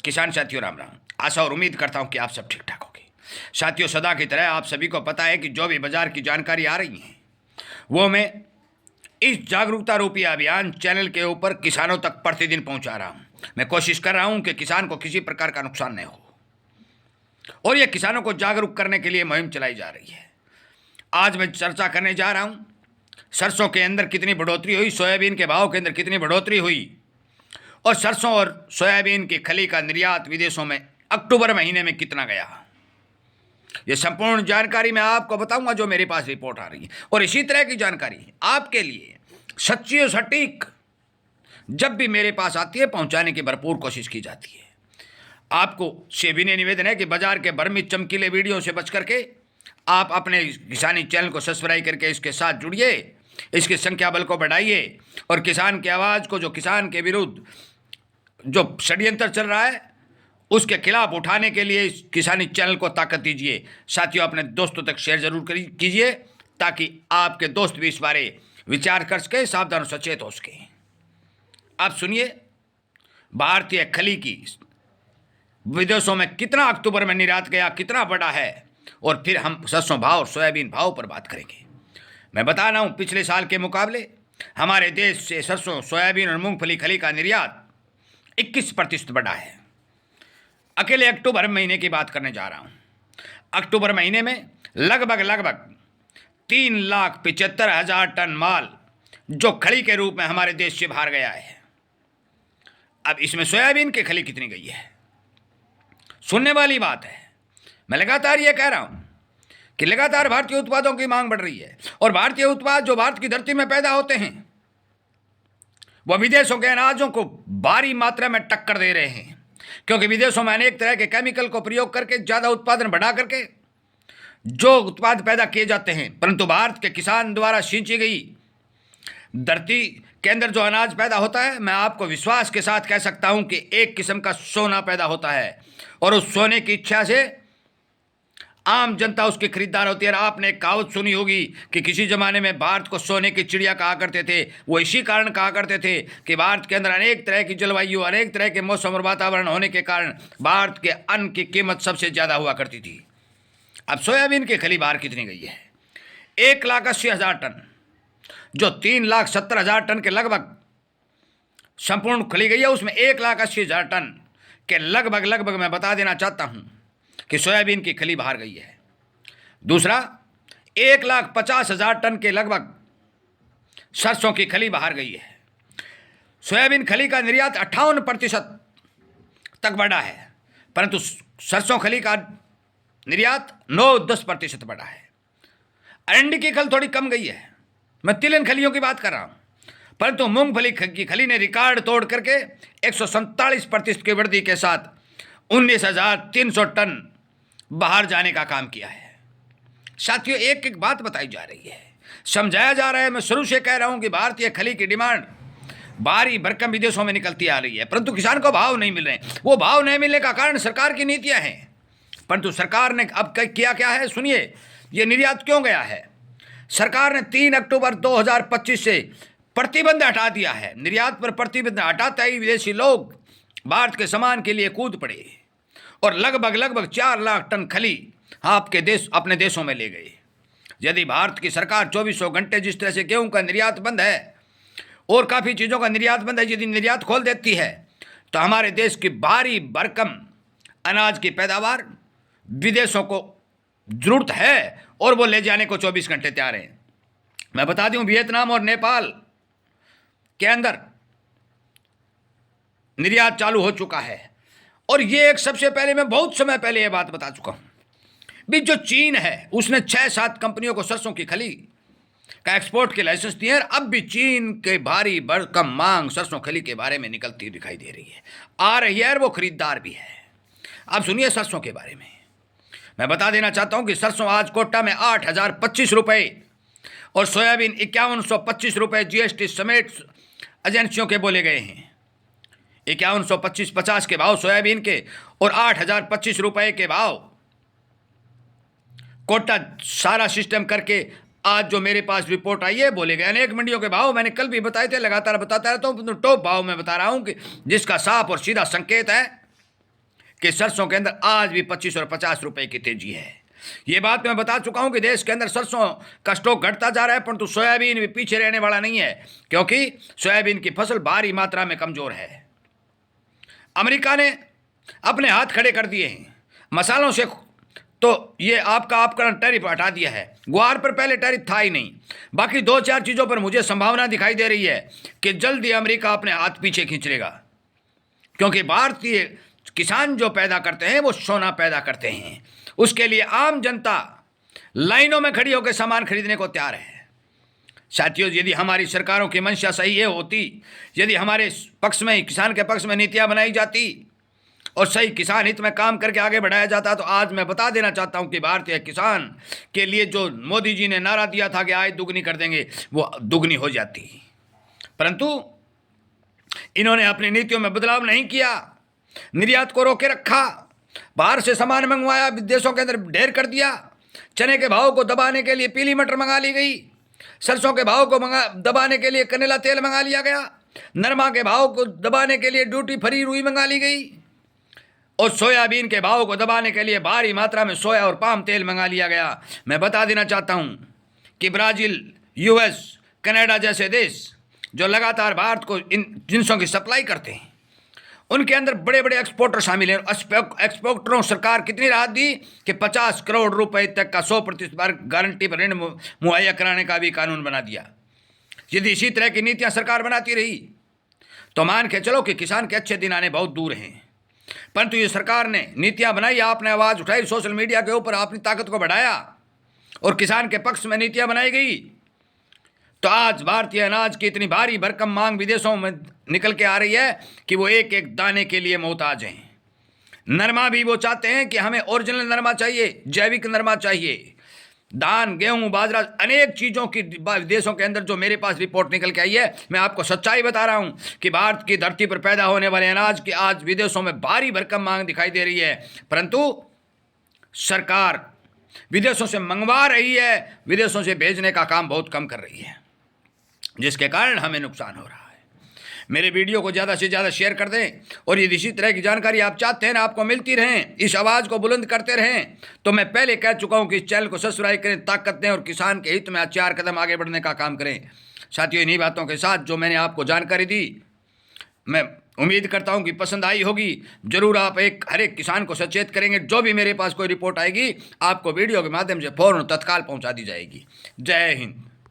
किसान साथियों राम राम। आशा और उम्मीद करता हूं कि आप सब ठीक ठाक होंगे। साथियों, सदा की तरह आप सभी को पता है कि जो भी बाजार की जानकारी आ रही है वो मैं इस जागरूकता रूपी अभियान चैनल के ऊपर किसानों तक प्रतिदिन पहुंचा रहा हूं। मैं कोशिश कर रहा हूं कि किसान को किसी प्रकार का नुकसान नहीं हो, और यह किसानों को जागरूक करने के लिए मुहिम चलाई जा रही है। आज मैं चर्चा करने जा रहा हूं सरसों के अंदर कितनी बढ़ोतरी हुई, सोयाबीन के भाव के अंदर कितनी बढ़ोतरी हुई, और सरसों और सोयाबीन की खली का निर्यात विदेशों में अक्टूबर महीने में कितना गया। यह संपूर्ण जानकारी मैं आपको बताऊंगा जो मेरे पास रिपोर्ट आ रही है, और इसी तरह की जानकारी आपके लिए सच्ची और सटीक जब भी मेरे पास आती है पहुंचाने की भरपूर कोशिश की जाती है। आपको से विनय निवेदन है कि बाजार के भ्रमित चमकीले वीडियो से बच करके आप अपने किसानी चैनल को सब्सक्राइब करके इसके साथ जुड़िए, इसके संख्या बल को बढ़ाइए, और किसान की आवाज़ को, जो किसान के विरुद्ध जो षड्यंत्र चल रहा है उसके खिलाफ उठाने के लिए इस किसानी चैनल को ताकत दीजिए। साथियों, अपने दोस्तों तक शेयर जरूर कीजिए ताकि आपके दोस्त भी इस बारे विचार कर सके, सावधान और सचेत हो सके। आप सुनिए, भारतीय खली की विदेशों में कितना अक्टूबर में निर्यात गया, कितना बड़ा है, और फिर हम सरसों भाव और सोयाबीन भाव पर बात करेंगे। मैं बता रहा हूँ पिछले साल के मुकाबले हमारे देश से सरसों, सोयाबीन और मूंगफली खली का निर्यात 21% बढ़ा है। अकेले अक्टूबर महीने की बात करने जा रहा हूँ। अक्टूबर महीने में लगभग 3,75,000 टन माल जो खली के रूप में हमारे देश से बाहर गया है। अब इसमें सोयाबीन की खली कितनी गई है, सुनने वाली बात है। मैं लगातार ये कह रहा हूँ कि लगातार भारतीय उत्पादों की मांग बढ़ रही है, और भारतीय उत्पाद जो भारत की धरती में पैदा होते हैं वह विदेशों के अनाजों को भारी मात्रा में टक्कर दे रहे हैं, क्योंकि विदेशों में अनेक तरह के केमिकल को प्रयोग करके ज़्यादा उत्पादन बढ़ा करके जो उत्पाद पैदा किए जाते हैं, परंतु भारत के किसान द्वारा सींची गई धरती के अंदर जो अनाज पैदा होता है, मैं आपको विश्वास के साथ कह सकता हूं कि एक किस्म का सोना पैदा होता है, और उस सोने की इच्छा से आम जनता उसकी खरीदार होती है। और आपने एक कहावत सुनी होगी कि किसी ज़माने में भारत को सोने की चिड़िया कहा करते थे। वो इसी कारण कहा करते थे कि भारत के अंदर अनेक तरह की जलवायु, अनेक तरह के मौसम और वातावरण होने के कारण भारत के अन्न की कीमत सबसे ज़्यादा हुआ करती थी। अब सोयाबीन की खली बाहर कितनी गई है? 1,80,000 टन, जो 3,70,000 टन के लगभग संपूर्ण खली गई है, उसमें 1,80,000 टन के लगभग मैं बता देना चाहता हूँ कि सोयाबीन की खली बाहर गई है। दूसरा, 1,50,000 टन के लगभग सरसों की खली बाहर गई है। सोयाबीन खली का निर्यात 58% तक बढ़ा है, परंतु सरसों खली का निर्यात 9-10% बढ़ा है। अरंडी की खल थोड़ी कम गई है, मैं तिलहन खलियों की बात कर रहा हूँ, परंतु मूंगफली की खली ने रिकॉर्ड तोड़ करके 147% की वृद्धि के साथ 19,300 टन बाहर जाने का काम किया है। साथियों, एक एक बात बताई जा रही है, समझाया जा रहा है। मैं शुरू से कह रहा हूं कि भारतीय खली की डिमांड भारी भरकम विदेशों में निकलती आ रही है, परंतु किसान को भाव नहीं मिल रहे। वो भाव नहीं मिलने का कारण सरकार की नीतियां हैं, परंतु सरकार ने अब किया क्या है, सुनिए। ये निर्यात क्यों गया है? सरकार ने 3 अक्टूबर 2025 से प्रतिबंध हटा दिया है। निर्यात पर प्रतिबंध हटाते ही विदेशी लोग भारत के सामान के लिए कूद पड़े, और लगभग 4 लाख टन खली अपने देशों में ले गए। यदि भारत की सरकार 24 घंटे जिस तरह से गेहूं का निर्यात बंद है और काफ़ी चीज़ों का निर्यात बंद है, यदि निर्यात खोल देती है तो हमारे देश की भारी भरकम अनाज की पैदावार विदेशों को जरूरत है, और वो ले जाने को 24 घंटे तैयार हैं। मैं बता दूं, वियतनाम और नेपाल के अंदर निर्यात चालू हो चुका है, और ये एक सबसे पहले, मैं बहुत समय पहले ये बात बता चुका हूँ भी, जो चीन है उसने 6-7 कंपनियों को सरसों की खली का एक्सपोर्ट के लाइसेंस दिए हैं। अब भी चीन के भारी भरकम मांग सरसों खली के बारे में निकलती दिखाई दे रही है, आ रही है, और वो खरीदार भी है। अब सुनिए सरसों के बारे में मैं बता देना चाहता हूँ कि सरसों आज कोटा में 8,025 रुपये, और सोयाबीन 5,125 रुपये GST समेत एजेंसियों के बोले गए हैं। 5,125-50 के भाव सोयाबीन के, और 8,025 रुपये के भाव कोटा सारा सिस्टम करके आज जो मेरे पास रिपोर्ट आई है बोले गए। अनेक मंडियों के भाव मैंने कल भी बताए थे, लगातार बताता रहता हूँ, टॉप भाव में बता रहा हूँ कि जिसका साफ और सीधा संकेत है कि सरसों के अंदर आज भी 25 और 50 रुपए की तेजी है। ये बात मैं बता चुका हूं कि देश के अंदर सरसों का स्टॉक घटता जा रहा है, परंतु सोयाबीन भी पीछे रहने वाला नहीं है, क्योंकि सोयाबीन की फसल भारी मात्रा में कमजोर है। अमेरिका ने अपने हाथ खड़े कर दिए हैं मसालों से, तो ये आपका टैरिफ हटा दिया है। ग्वार पर पहले टैरिफ था ही नहीं। बाकी 2-4 चीज़ों पर मुझे संभावना दिखाई दे रही है कि जल्द ही अमेरिका अपने हाथ पीछे खींच लेगा, क्योंकि भारतीय किसान जो पैदा करते हैं वो सोना पैदा करते हैं। उसके लिए आम जनता लाइनों में खड़ी होकर सामान खरीदने को तैयार है। साथियों, यदि हमारी सरकारों की मंशा सही है होती, यदि हमारे पक्ष में, किसान के पक्ष में नीतियां बनाई जाती और सही किसान हित में काम करके आगे बढ़ाया जाता, तो आज मैं बता देना चाहता हूं कि भारतीय किसान के लिए जो मोदी जी ने नारा दिया था कि आय दुगनी कर देंगे, वो दुगनी हो जाती। परंतु इन्होंने अपनी नीतियों में बदलाव नहीं किया, निर्यात को रोके रखा, बाहर से सामान मंगवाया, विदेशों के अंदर ढेर कर दिया। चने के भाव को दबाने के लिए पीली मटर मंगा ली गई, सरसों के भाव को दबाने के लिए कनेला तेल मंगा लिया गया, नरमा के भाव को दबाने के लिए ड्यूटी फ्री रुई मंगा ली गई, और सोयाबीन के भाव को दबाने के लिए भारी मात्रा में सोया और पाम तेल मंगा लिया गया। मैं बता देना चाहता हूं कि ब्राज़ील, यूएस, कनाडा जैसे देश जो लगातार भारत को इन जिनसों की सप्लाई करते हैं, उनके अंदर बड़े बड़े एक्सपोर्टर शामिल हैं। एक्सपोर्टरों सरकार कितनी राहत दी कि 50 करोड़ रुपए तक का 100% गारंटी पर ऋण मुहैया कराने का भी कानून बना दिया। यदि इसी तरह की नीतियां सरकार बनाती रही तो मान के चलो कि किसान के अच्छे दिन आने बहुत दूर हैं। परंतु ये सरकार ने नीतियां बनाई, आपने आवाज़ उठाई, सोशल मीडिया के ऊपर अपनी ताकत को बढ़ाया और किसान के पक्ष में नीतियां बनाई गई, तो आज भारतीय अनाज की इतनी भारी भरकम मांग विदेशों में निकल के आ रही है कि वो एक एक दाने के लिए मोहताज हैं। नरमा भी वो चाहते हैं कि हमें ओरिजिनल नरमा चाहिए, जैविक नरमा चाहिए। धान, गेहूं, बाजरा, अनेक चीज़ों की विदेशों के अंदर जो मेरे पास रिपोर्ट निकल के आई है, मैं आपको सच्चाई बता रहा हूं कि भारत की धरती पर पैदा होने वाले अनाज की आज विदेशों में भारी भरकम मांग दिखाई दे रही है। परंतु सरकार विदेशों से मंगवा रही है, विदेशों से भेजने का काम बहुत कम कर रही है, जिसके कारण हमें नुकसान हो रहा है। मेरे वीडियो को ज़्यादा से ज़्यादा शेयर कर दें, और यदि इसी तरह की जानकारी आप चाहते हैं ना आपको मिलती रहें, इस आवाज़ को बुलंद करते रहें, तो मैं पहले कह चुका हूं कि इस चैनल को सब्सक्राइब करें, ताकत दें और किसान के हित में 4 कदम आगे बढ़ने का काम करें। साथियों, इन्हीं बातों के साथ जो मैंने आपको जानकारी दी, मैं उम्मीद करता हूं कि पसंद आई होगी। जरूर आप हर एक किसान को सचेत करेंगे। जो भी मेरे पास कोई रिपोर्ट आएगी, आपको वीडियो के माध्यम से फौरन तत्काल पहुँचा दी जाएगी। जय हिंद।